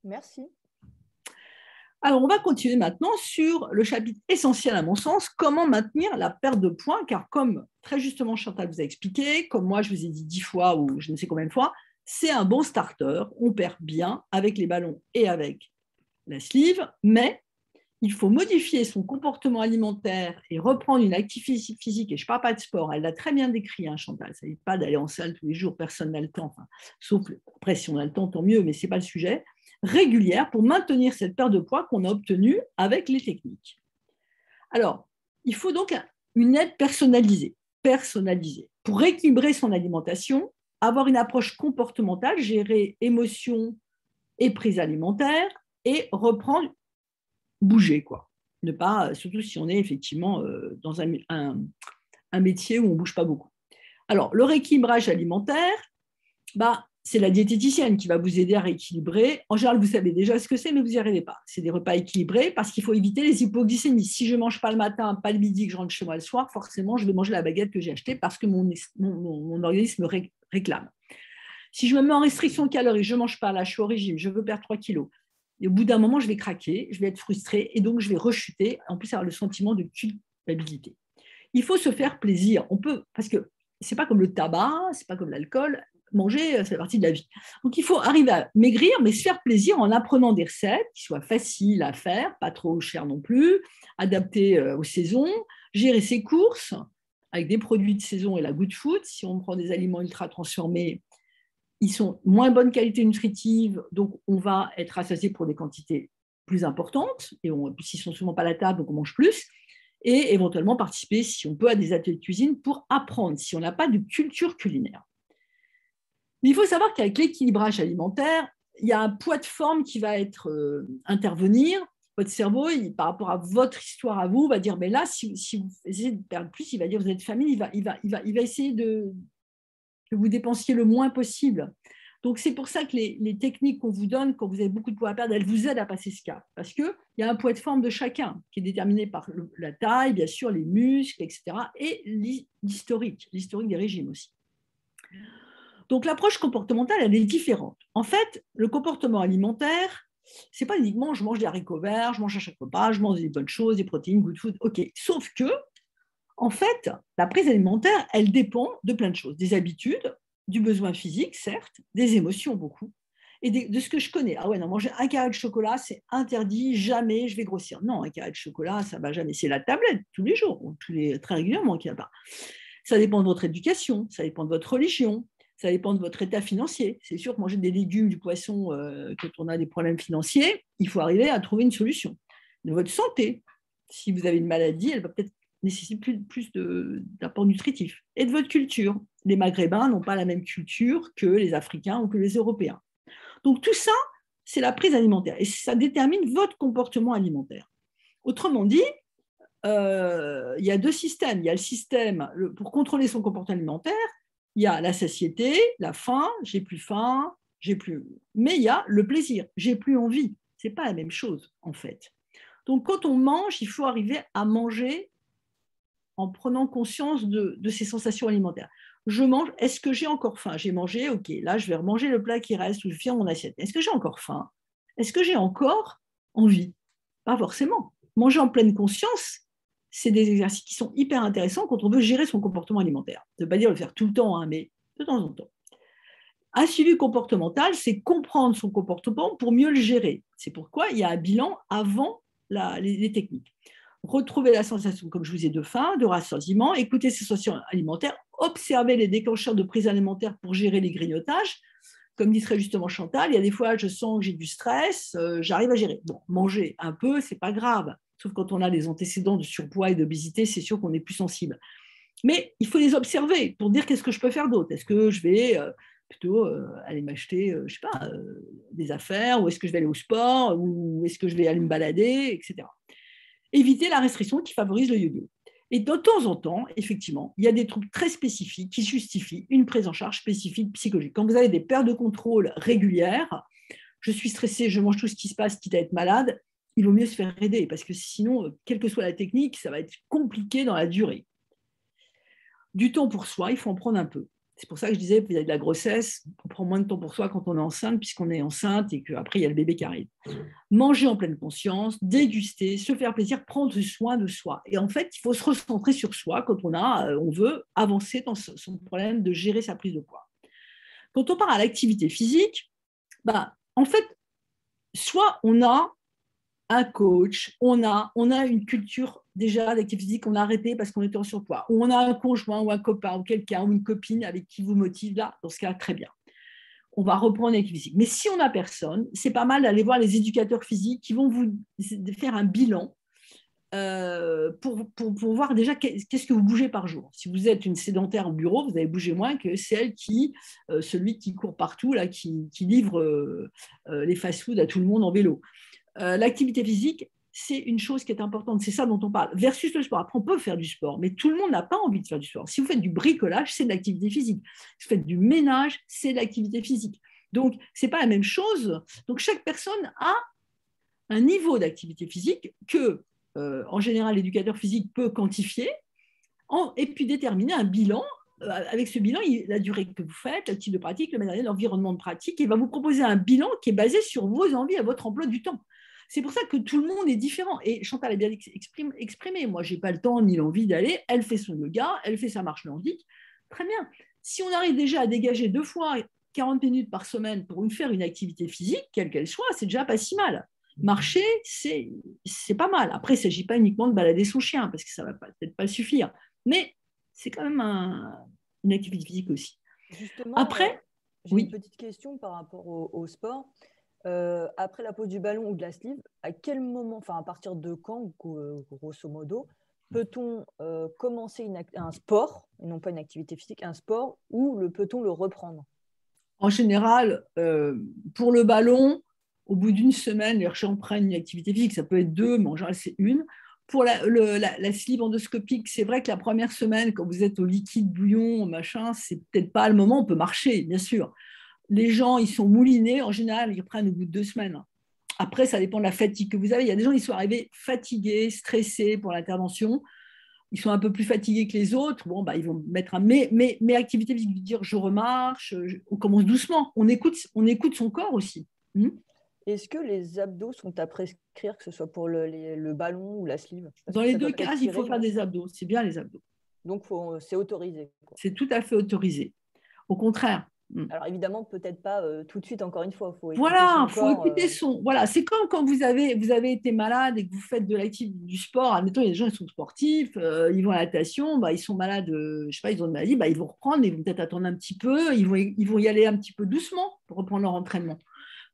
Merci. Alors, on va continuer maintenant sur le chapitre essentiel, à mon sens, comment maintenir la perte de poids, car comme très justement Chantal vous a expliqué, comme moi je vous ai dit 10 fois ou je ne sais combien de fois, c'est un bon starter, on perd bien avec les ballons et avec la sleeve, mais il faut modifier son comportement alimentaire et reprendre une activité physique, et je ne parle pas de sport, elle l'a très bien décrit, hein, Chantal, ça ne dit pas d'aller en salle tous les jours, personne n'a le temps, enfin, sauf après si on a le temps, tant mieux, mais ce n'est pas le sujet, régulière pour maintenir cette perte de poids qu'on a obtenue avec les techniques. Alors, il faut donc une aide personnalisée pour rééquilibrer son alimentation, avoir une approche comportementale, gérer émotions et prise alimentaire et reprendre, bouger, quoi. Ne pas, surtout si on est effectivement dans un métier où on ne bouge pas beaucoup. Alors, le rééquilibrage alimentaire, c'est la diététicienne qui va vous aider à rééquilibrer. En général, vous savez déjà ce que c'est, mais vous n'y arrivez pas. C'est des repas équilibrés parce qu'il faut éviter les hypoglycémies. Si je ne mange pas le matin, pas le midi, que je rentre chez moi le soir, forcément, je vais manger la baguette que j'ai achetée parce que mon organisme réclame. Si je me mets en restriction de calories, je ne mange pas, là, je suis au régime, je veux perdre 3 kilos. Et au bout d'un moment, je vais craquer, je vais être frustrée et donc je vais rechuter, en plus avoir le sentiment de culpabilité. Il faut se faire plaisir. On peut, parce que ce n'est pas comme le tabac, ce n'est pas comme l'alcool. Manger, ça fait partie de la vie. Donc, il faut arriver à maigrir, mais se faire plaisir en apprenant des recettes qui soient faciles à faire, pas trop chères non plus, adaptées aux saisons, gérer ses courses avec des produits de saison et la good food. Si on prend des aliments ultra transformés, ils sont moins bonne qualité nutritive, donc on va être rassasié pour des quantités plus importantes, et s'ils ne sont souvent pas à la table, donc on mange plus, et éventuellement participer, si on peut, à des ateliers de cuisine pour apprendre, si on n'a pas de culture culinaire. Mais il faut savoir qu'avec l'équilibrage alimentaire, il y a un poids de forme qui va intervenir. Votre cerveau, par rapport à votre histoire à vous, va dire, mais là, si vous essayez de perdre plus, il va dire, vous êtes famille, il va essayer que vous dépensiez le moins possible. Donc, c'est pour ça que les techniques qu'on vous donne quand vous avez beaucoup de poids à perdre, elles vous aident à passer ce cap. Parce qu'il y a un poids de forme de chacun qui est déterminé par la taille, bien sûr, les muscles, etc. et l'historique des régimes aussi. Donc, l'approche comportementale, elle est différente. En fait, le comportement alimentaire, ce n'est pas uniquement je mange des haricots verts, je mange à chaque repas, je mange des bonnes choses, des protéines, good food, ok. Sauf que, en fait, la prise alimentaire, elle dépend de plein de choses, des habitudes, du besoin physique, certes, des émotions beaucoup, et de ce que je connais. Ah ouais, non, manger un carré de chocolat, c'est interdit, jamais je vais grossir. Non, un carré de chocolat, ça ne va jamais. C'est la tablette, tous les jours, très régulièrement qu'il n'y a pas. Ça dépend de votre éducation, ça dépend de votre religion, ça dépend de votre état financier. C'est sûr que manger des légumes, du poisson, quand on a des problèmes financiers, il faut arriver à trouver une solution. De votre santé, si vous avez une maladie, elle va peut-être nécessiter plus d'apport nutritif. Et de votre culture. Les Maghrébins n'ont pas la même culture que les Africains ou que les Européens. Donc tout ça, c'est la prise alimentaire. Et ça détermine votre comportement alimentaire. Autrement dit, il y a deux systèmes. Il y a le système pour contrôler son comportement alimentaire. Il y a la satiété, la faim, j'ai plus faim, mais il y a le plaisir, j'ai plus envie. C'est pas la même chose en fait. Donc quand on mange, il faut arriver à manger en prenant conscience de ces sensations alimentaires. Je mange, est-ce que j'ai encore faim? J'ai mangé, ok, là je vais remanger le plat qui reste ou je finis mon assiette. Est-ce que j'ai encore faim? Est-ce que j'ai encore envie? Pas forcément. Manger en pleine conscience, c'est des exercices qui sont hyper intéressants quand on veut gérer son comportement alimentaire. Ça ne veut pas dire le faire tout le temps, hein, mais de temps en temps. Un suivi comportemental, c'est comprendre son comportement pour mieux le gérer. C'est pourquoi il y a un bilan avant les techniques. Retrouver la sensation, comme je vous ai, de faim, de rassasiement, écouter ses sensations alimentaires, observer les déclencheurs de prise alimentaire pour gérer les grignotages. Comme dit très justement Chantal, il y a des fois, je sens que j'ai du stress, j'arrive à gérer. Bon, manger un peu, c'est pas grave. Sauf quand on a des antécédents de surpoids et d'obésité, c'est sûr qu'on est plus sensible. Mais il faut les observer pour dire qu'est-ce que je peux faire d'autre. Est-ce que je vais plutôt aller m'acheter, je sais pas, des affaires, ou est-ce que je vais aller au sport, ou est-ce que je vais aller me balader, etc. Éviter la restriction qui favorise le yo-yo. Et de temps en temps, effectivement, il y a des troubles très spécifiques qui justifient une prise en charge spécifique psychologique. Quand vous avez des pertes de contrôle régulières, je suis stressée, je mange tout ce qui se passe, quitte à être malade, il vaut mieux se faire aider parce que sinon, quelle que soit la technique, ça va être compliqué dans la durée. Du temps pour soi, il faut en prendre un peu. C'est pour ça que je disais, il y a de la grossesse, on prend moins de temps pour soi quand on est enceinte, puisqu'on est enceinte et qu'après, il y a le bébé qui arrive. Manger en pleine conscience, déguster, se faire plaisir, prendre soin de soi. Et en fait, il faut se recentrer sur soi quand on veut avancer dans son problème de gérer sa prise de poids. Quand on part à l'activité physique, en fait, soit on a un coach, on a une culture déjà d'activité physique qu'on a arrêté parce qu'on était en surpoids, ou on a un conjoint ou un copain ou quelqu'un ou une copine avec qui vous motive, là, dans ce cas, très bien. On va reprendre l'activité physique. Mais si on n'a personne, c'est pas mal d'aller voir les éducateurs physiques qui vont vous faire un bilan pour voir déjà qu'est-ce que vous bougez par jour. Si vous êtes une sédentaire au bureau, vous allez bouger moins que celui qui court partout, là, qui livre les fast-foods à tout le monde en vélo. L'activité physique, c'est une chose qui est importante, c'est ça dont on parle, versus le sport. Après, on peut faire du sport, mais tout le monde n'a pas envie de faire du sport. Si vous faites du bricolage, c'est de l'activité physique. Si vous faites du ménage, c'est de l'activité physique. Donc, ce n'est pas la même chose. Donc, chaque personne a un niveau d'activité physique que, en général, l'éducateur physique peut quantifier et puis déterminer un bilan. Avec ce bilan, la durée que vous faites, le type de pratique, le matériel, l'environnement de pratique, et va vous proposer un bilan qui est basé sur vos envies et votre emploi du temps. C'est pour ça que tout le monde est différent. Et Chantal a bien exprimé. Moi, je n'ai pas le temps ni l'envie d'aller. Elle fait son yoga, elle fait sa marche nordique. Très bien. Si on arrive déjà à dégager 2 fois 40 minutes par semaine pour faire une activité physique, quelle qu'elle soit, c'est déjà pas si mal. Marcher, c'est pas mal. Après, il ne s'agit pas uniquement de balader son chien, parce que ça ne va peut-être pas suffire. Mais c'est quand même une activité physique aussi. Justement, après, j'ai une petite question par rapport au sport. Après la pose du ballon ou de la sleeve, à quel moment, enfin à partir de quand, grosso modo, peut-on commencer un sport, et non pas une activité physique, un sport, ou peut-on le reprendre? En général, pour le ballon, au bout d'une semaine, les gens prennent une activité physique, ça peut être 2, mais en général, c'est 1. Pour la sleeve endoscopique, c'est vrai que la première semaine, quand vous êtes au liquide bouillon, machin, c'est peut-être pas le moment, on peut marcher, bien sûr. Les gens, ils sont moulinés, en général, ils reprennent au bout de 2 semaines. Après, ça dépend de la fatigue que vous avez. Il y a des gens qui sont arrivés fatigués, stressés pour l'intervention. Ils sont un peu plus fatigués que les autres. Bon, ils vont mettre un mais activité physique, dire je remarche, on commence doucement. On écoute son corps aussi. Est-ce que les abdos sont à prescrire, que ce soit pour le ballon ou la sleeve? Dans les 2 cas, il faut faire des abdos. C'est bien les abdos. Donc, c'est autorisé, quoi. C'est tout à fait autorisé. Au contraire. Alors évidemment, peut-être pas tout de suite, encore une fois. Il faut écouter son. Voilà, c'est comme quand vous avez été malade et que vous faites du sport. Admettons, il y a des gens qui sont sportifs, ils vont à la natation, ils sont malades, je sais pas, ils ont une maladie, ils vont reprendre, ils vont peut-être attendre un petit peu, ils vont y aller un petit peu doucement pour reprendre leur entraînement.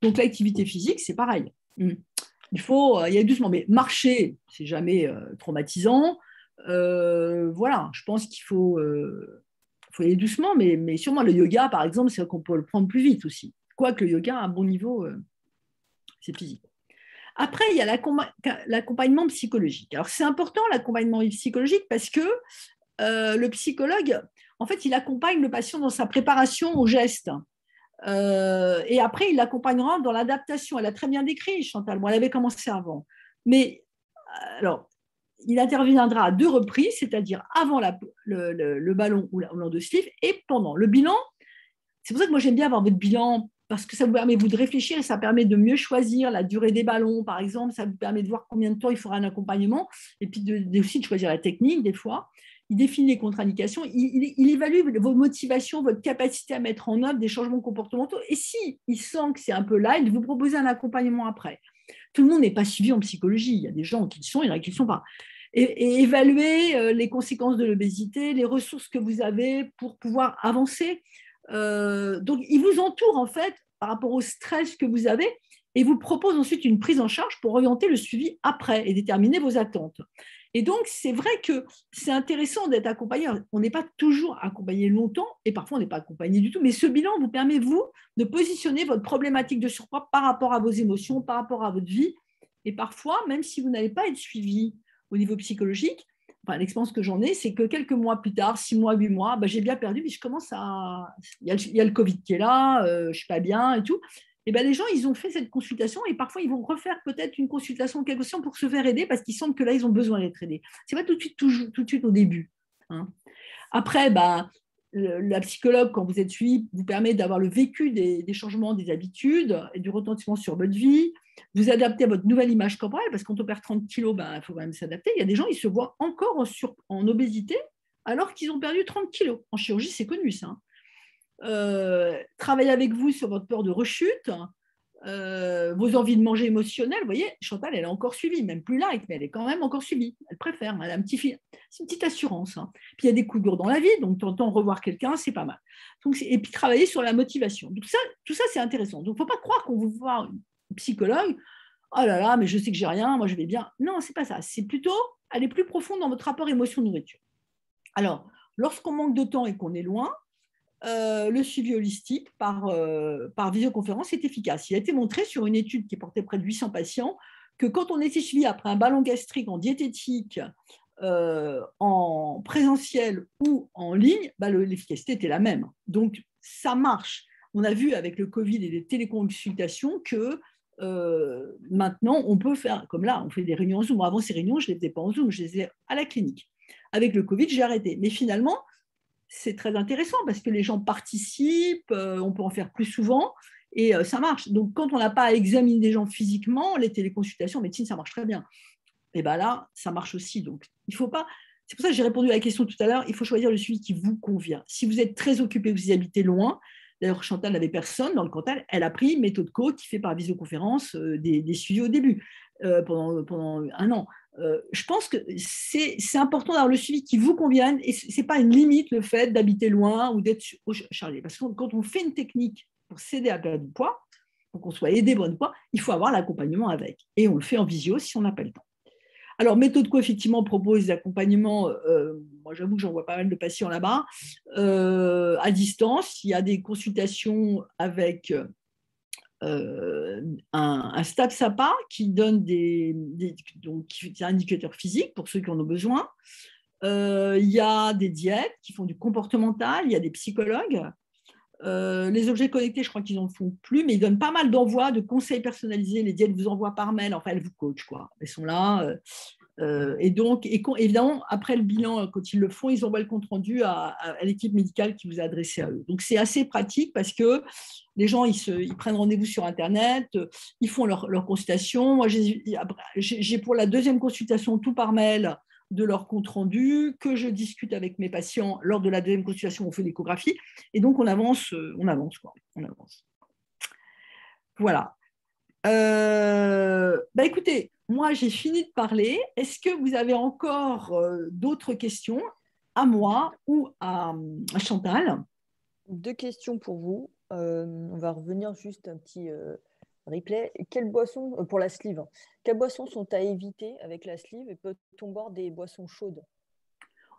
Donc l'activité physique, c'est pareil. Il faut y aller doucement, mais marcher, c'est jamais traumatisant. Voilà, je pense qu'il faut y aller doucement, mais sûrement le yoga, par exemple, c'est qu'on peut le prendre plus vite aussi. Quoique le yoga à un bon niveau, c'est physique. Après, il y a l'accompagnement psychologique. Alors, c'est important l'accompagnement psychologique parce que le psychologue, en fait, il accompagne le patient dans sa préparation au geste. Et après, il l'accompagnera dans l'adaptation. Elle a très bien décrit, Chantal. Bon, elle avait commencé avant. Mais, alors, il interviendra à 2 reprises, c'est-à-dire avant le ballon ou l'endosleeve et pendant. Le bilan, c'est pour ça que moi, j'aime bien avoir votre bilan parce que ça vous permet, vous, de réfléchir et ça permet de mieux choisir la durée des ballons, par exemple. Ça vous permet de voir combien de temps il faudra un accompagnement et puis aussi de choisir la technique, des fois. Il définit les contre-indications, il évalue vos motivations, votre capacité à mettre en œuvre des changements comportementaux. Et si il sent que c'est un peu light, il vous propose un accompagnement après. Tout le monde n'est pas suivi en psychologie. Il y a des gens qui le sont, il y en a qui ne le sont pas. Et évaluer les conséquences de l'obésité, les ressources que vous avez pour pouvoir avancer. Donc, il vous entoure en fait par rapport au stress que vous avez et vous propose ensuite une prise en charge pour orienter le suivi après et déterminer vos attentes. Et donc, c'est vrai que c'est intéressant d'être accompagné. On n'est pas toujours accompagné longtemps et parfois on n'est pas accompagné du tout, mais ce bilan vous permet, vous, de positionner votre problématique de surpoids par rapport à vos émotions, par rapport à votre vie. Et parfois, même si vous n'allez pas être suivi au niveau psychologique, l'expérience que j'en ai, c'est que quelques mois plus tard, 6 mois, 8 mois, j'ai bien perdu, mais je commence à... Il y a le Covid qui est là, je ne suis pas bien et tout. Et les gens, ils ont fait cette consultation et parfois, ils vont refaire peut-être une consultation quelque chose pour se faire aider parce qu'ils sentent que là, ils ont besoin d'être aidés. Ce n'est pas tout de suite au début. Hein. Après, la psychologue, quand vous êtes suivi, vous permet d'avoir le vécu des changements des habitudes et du retentissement sur votre vie. Vous adaptez à votre nouvelle image corporelle, parce que quand on perd 30 kilos, il faut quand même s'adapter. Il y a des gens, ils se voient encore en obésité alors qu'ils ont perdu 30 kilos. En chirurgie, c'est connu ça. Travailler avec vous sur votre peur de rechute, vos envies de manger émotionnelles. Vous voyez, Chantal, elle est encore suivie, même plus light, mais elle est quand même encore suivie. Elle préfère, elle a c'est une petite assurance. Puis il y a des coups durs dans la vie, donc de temps en temps, revoir quelqu'un, c'est pas mal. Donc, et puis travailler sur la motivation. Donc, tout ça, c'est intéressant. Donc, il ne faut pas croire qu'on veut voir une psychologue. Oh là là, mais je sais que j'ai rien, moi je vais bien. Non, c'est pas ça. C'est plutôt aller plus profond dans votre rapport émotion-nourriture. Alors, lorsqu'on manque de temps et qu'on est loin, le suivi holistique par visioconférence est efficace. Il a été montré sur une étude qui portait près de 800 patients que quand on était suivi après un ballon gastrique en diététique, en présentiel ou en ligne, l'efficacité était la même. Donc, ça marche. On a vu avec le Covid et les téléconsultations que maintenant, on peut faire, comme là, on fait des réunions en Zoom. Avant, ces réunions, je ne les faisais pas en Zoom, je les faisais à la clinique. Avec le Covid, j'ai arrêté. Mais finalement, c'est très intéressant parce que les gens participent, on peut en faire plus souvent et ça marche. Donc, quand on n'a pas à examiner des gens physiquement, les téléconsultations en médecine, ça marche très bien. Et bien là, ça marche aussi. Donc, il ne faut pas. C'est pour ça que j'ai répondu à la question tout à l'heure. Il faut choisir le suivi qui vous convient. Si vous êtes très occupé, vous y habitez loin. D'ailleurs, Chantal n'avait personne dans le Cantal. Elle a pris méthode co qui fait par visioconférence des suivis au début pendant un an. Je pense que c'est important d'avoir le suivi qui vous convienne et ce n'est pas une limite le fait d'habiter loin ou d'être chargé. Parce que quand on fait une technique pour s'aider à perdre du poids, pour qu'on soit aidé pour perdre du poids, il faut avoir l'accompagnement avec. Et on le fait en visio si on n'a pas le temps. Alors, méthode co, effectivement, propose des accompagnements. Moi, j'avoue que j'en vois pas mal de patients là-bas. À distance, il y a des consultations avec un Stab Sapa qui donne donc, des indicateurs physiques pour ceux qui en ont besoin. Il y a des diètes qui font du comportemental, il y a des psychologues. Les objets connectés, je crois qu'ils n'en font plus, mais ils donnent pas mal d'envois, de conseils personnalisés. Les diètes vous envoient par mail, enfin, elles vous coachent, quoi. Elles sont là. Et donc, évidemment, après le bilan, quand ils le font, ils envoient le compte-rendu à l'équipe médicale qui vous a adressé à eux. Donc, c'est assez pratique parce que les gens, ils prennent rendez-vous sur Internet, ils font leur consultation. Moi, j'ai pour la deuxième consultation tout par mail de leur compte-rendu, que je discute avec mes patients. Lors de la deuxième consultation, on fait l'échographie. Et donc, on avance, quoi. On avance. Voilà. Écoutez, moi, j'ai fini de parler. Est-ce que vous avez encore d'autres questions à moi ou à Chantal? 2 questions pour vous. On va revenir juste un petit replay. Quelles boissons, pour la sleeve, quelles boissons sont à éviter avec la sleeve et peut-on boire des boissons chaudes?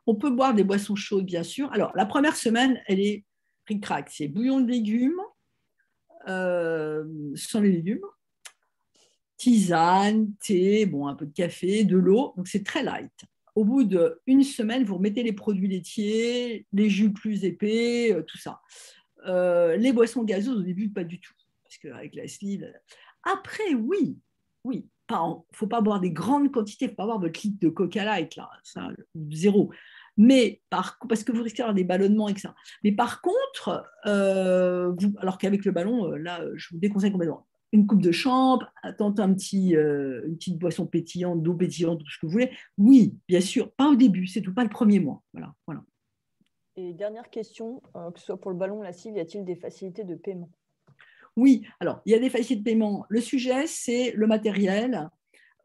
On peut boire des boissons chaudes, bien sûr. Alors, la première semaine, elle est ric-rac. C'est bouillon de légumes, sans les légumes, tisane, thé, bon, un peu de café, de l'eau. Donc, c'est très light. Au bout d'une semaine, vous remettez les produits laitiers, les jus plus épais, tout ça. Les boissons gazeuses, au début, pas du tout. Parce qu'avec la sleeve. Après, oui. Il ne faut pas boire des grandes quantités. Il ne faut pas boire votre litre de Coca Light, là, ça, zéro. Mais parce que vous risquez d'avoir des ballonnements et que ça. Mais par contre, alors qu'avec le ballon, là, je vous déconseille complètement. Une coupe de chambre, tenter une petite boisson pétillante, d'eau pétillante, tout ce que vous voulez. Oui, bien sûr, pas au début, c'est tout, pas le premier mois. Voilà. Et dernière question, que ce soit pour le ballon ou la sleeve, y a-t-il des facilités de paiement? Oui, alors, il y a des facilités de paiement. Le sujet, c'est le matériel.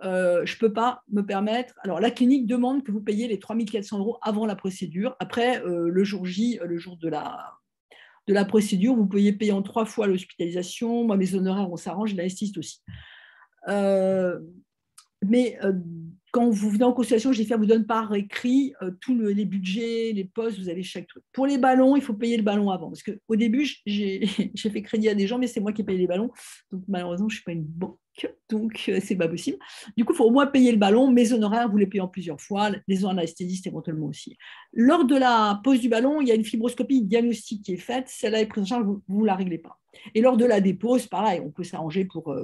Je ne peux pas me permettre. Alors, la clinique demande que vous payiez les 3 400 € avant la procédure. Après, le jour J, le jour de la procédure, vous pouvez payer en 3 fois l'hospitalisation. Moi, mes honoraires, on s'arrange, l'anesthésie aussi. Mais quand vous venez en consultation, GFR vous donne par écrit tous les budgets, les postes, vous avez chaque truc. Pour les ballons, il faut payer le ballon avant. Parce qu'au début, j'ai fait crédit à des gens, mais c'est moi qui ai payé les ballons. Donc malheureusement, je ne suis pas une banque, donc ce n'est pas possible. Du coup, il faut au moins payer le ballon. Mes honoraires, vous les payez en plusieurs fois. Les anesthésistes éventuellement aussi. Lors de la pose du ballon, il y a une fibroscopie diagnostique qui est faite. Celle-là est prise en charge, vous ne la réglez pas. Et lors de la dépose, pareil, on peut s'arranger pour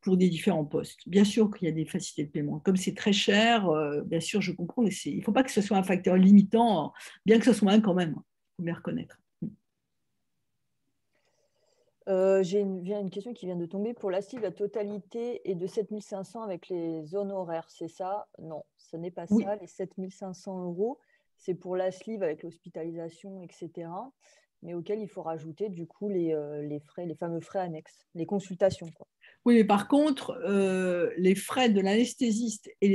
des différents postes. Bien sûr qu'il y a des facilités de paiement. Comme c'est très cher, bien sûr, je comprends, mais il ne faut pas que ce soit un facteur limitant, bien que ce soit un quand même. faut bien reconnaître. J'ai une question qui vient de tomber. Pour la sleeve, la totalité est de 7 500 avec les honoraires, c'est ça? Non, ce n'est pas Oui. ça. Les 7 500 €, c'est pour la sleeve avec l'hospitalisation, etc. Mais auquel il faut rajouter du coup les frais, les fameux frais annexes, les consultations, quoi. Oui, mais par contre, les frais de l'anesthésiste et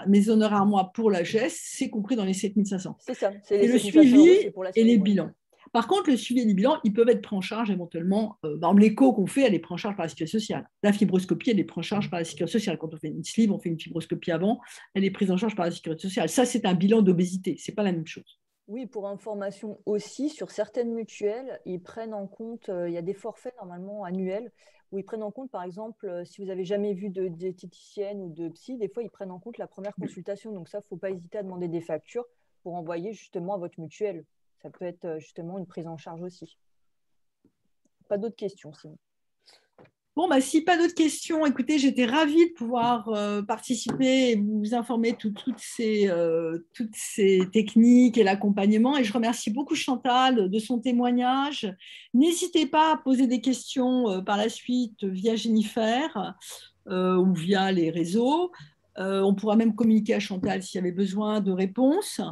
mes honoraires moi pour la geste, c'est compris dans les 7 500. C'est ça, c'est C'est les le 7 500 €, suivi c'est pour la et les sleeve. Ouais. bilans. Par contre, le suivi et les bilans, ils peuvent être pris en charge éventuellement. Par exemple, l'écho qu'on fait, elle est prise en charge par la sécurité sociale. La fibroscopie, elle est prise en charge par la sécurité sociale. Quand on fait une sleeve, on fait une fibroscopie avant, elle est prise en charge par la sécurité sociale. Ça, c'est un bilan d'obésité. Ce n'est pas la même chose. Oui, pour information aussi, sur certaines mutuelles, ils prennent en compte, il y a des forfaits normalement annuels, où ils prennent en compte, par exemple, si vous avez jamais vu de diététicienne ou de psy, des fois, ils prennent en compte la première consultation. Donc ça, il ne faut pas hésiter à demander des factures pour envoyer justement à votre mutuelle. Ça peut être justement une prise en charge aussi. Pas d'autres questions, sinon. Bon, bah, si pas d'autres questions, écoutez, j'étais ravie de pouvoir participer et vous informer de toutes ces techniques et l'accompagnement. Et je remercie beaucoup Chantal de son témoignage. N'hésitez pas à poser des questions par la suite via Jennifer ou via les réseaux. On pourra même communiquer à Chantal s'il y avait besoin de réponses.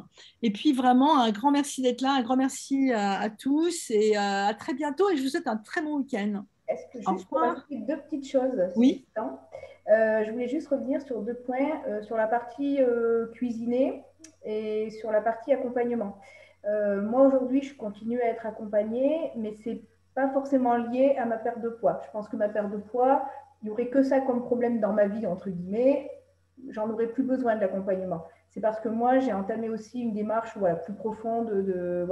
Et puis vraiment, un grand merci d'être là, un grand merci à tous et à très bientôt. Et je vous souhaite un très bon week-end. Est-ce que Au juste pour revoir. ajouter deux petites choses, Oui. je voulais juste revenir sur 2 points, sur la partie cuisiner et sur la partie accompagnement. Moi, aujourd'hui, je continue à être accompagnée, mais ce n'est pas forcément lié à ma perte de poids. Je pense que ma perte de poids, il n'y aurait que ça comme problème dans ma vie, entre guillemets. J'en aurais plus besoin de l'accompagnement. C'est parce que moi, j'ai entamé aussi une démarche plus profonde de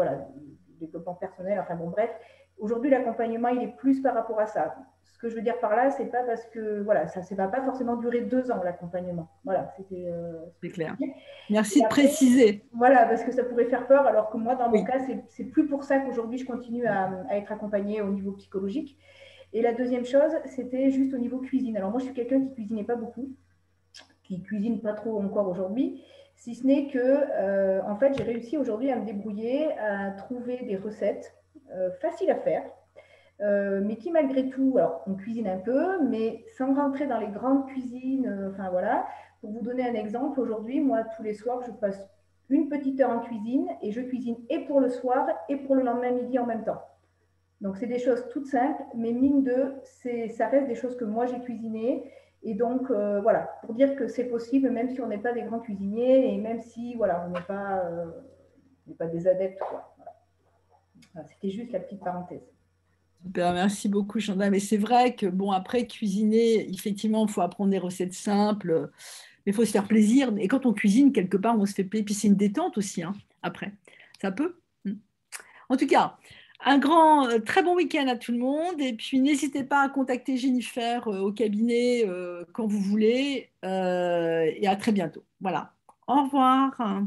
développement personnel. Enfin bon, bref. Aujourd'hui, l'accompagnement, il est plus par rapport à ça. Ce que je veux dire par là, c'est pas parce que ça ne va pas forcément durer 2 ans, l'accompagnement. Voilà, c'était. C'est clair. Merci de préciser. Voilà, parce que ça pourrait faire peur, alors que moi, dans mon cas, c'est plus pour ça qu'aujourd'hui, je continue à être accompagnée au niveau psychologique. Et la deuxième chose, c'était juste au niveau cuisine. Alors moi, je suis quelqu'un qui cuisinait pas beaucoup, qui cuisine pas trop encore aujourd'hui, si ce n'est que, en fait, j'ai réussi aujourd'hui à me débrouiller, à trouver des recettes faciles à faire, mais qui malgré tout, alors on cuisine un peu, mais sans rentrer dans les grandes cuisines. Enfin voilà, pour vous donner un exemple, aujourd'hui, moi, tous les soirs, je passe une petite heure en cuisine et je cuisine et pour le soir et pour le lendemain midi en même temps. Donc, c'est des choses toutes simples, mais mine de, ça reste des choses que moi, j'ai cuisinées. Et donc, voilà, pour dire que c'est possible, même si on n'est pas des grands cuisiniers et même si, voilà, on n'est pas des adeptes, quoi. Voilà. C'était juste la petite parenthèse. Super, merci beaucoup Chantal. Mais c'est vrai que, bon, après, cuisiner, effectivement, il faut apprendre des recettes simples, mais il faut se faire plaisir. Et quand on cuisine, quelque part, on se fait plaisir. Puis c'est une détente aussi, hein, après. Ça peut. En tout cas, un très bon week-end à tout le monde. Et puis, n'hésitez pas à contacter Jennifer au cabinet quand vous voulez. Et à très bientôt. Voilà. Au revoir.